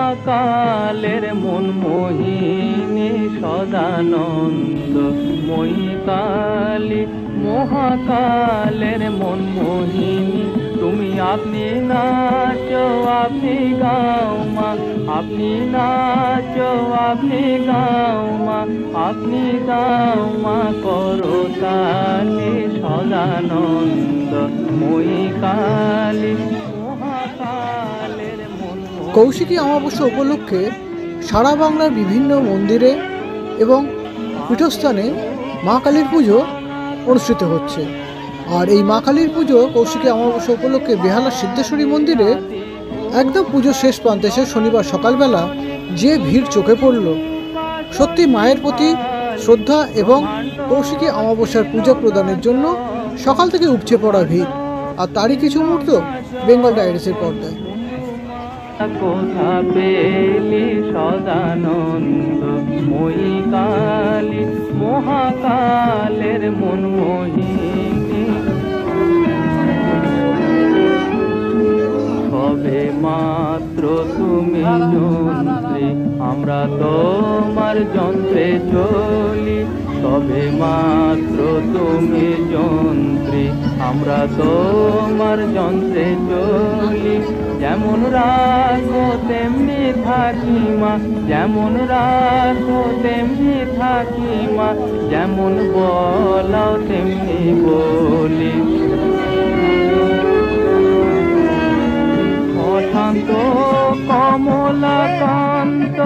মহাকালের মন মোহিনী সদানন্দ মই কালী মহাকালের মন মোহিনী তুমি আপনি নাচো আপনি গাও মা আপনি নাচো আপনি গাও মা আপনি গাও মা করো তালি সদানন্দ মই কালী মহাকালের মন। কৌশিকী অমাবস্যা উপলক্ষে সারা বাংলার বিভিন্ন মন্দিরে এবং পীঠস্থানে মা কালীর পুজো অনুষ্ঠিত হচ্ছে। আর এই মা কালীর পুজো কৌশিকী অমাবস্যা উপলক্ষে বেহালা সিদ্ধেশ্বরী মন্দিরে একদম পুজোর শেষ প্রান্তে এসে শনিবার সকালবেলা যে ভিড় চোখে পড়ল, সত্যি মায়ের প্রতি শ্রদ্ধা এবং কৌশিকী অমাবস্যার পূজা প্রদানের জন্য সকাল থেকে উপচে পড়া ভিড়। আর তারই কিছু মুহূর্ত বেঙ্গল ডায়েরিসের পর্দায়। কোথা পেলি সদানন্দ মই কালী মহাকালের মন মোহিনী সবে মাত্র তুমি যন্ত্রী আমরা তোমার যন্ত্রে চলি সবে মাত্র তুমি যন্ত্রী আমরা তোমার যন্ত্রে চলি যেমন রাখো তেমনি থাকি মা যেমন রাখো তেমনি থাকি মা যেমন বলাও তেমনি বলি অশান্ত কমলাকান্ত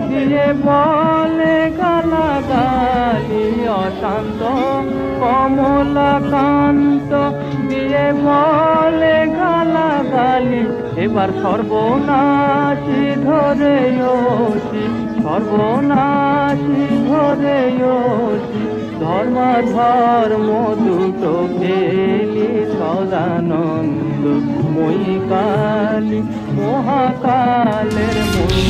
দিয়ে বলে গালাগালি অশান্ত কমলাকান্ত দিয়ে বলে গালাগালি এবার সর্বনাশী ধরে ওঠি সর্বনাশী ধরে ওঠি ধর্ম দুটো ফেলি সদানন্দ মই কালী মহাকালের মন।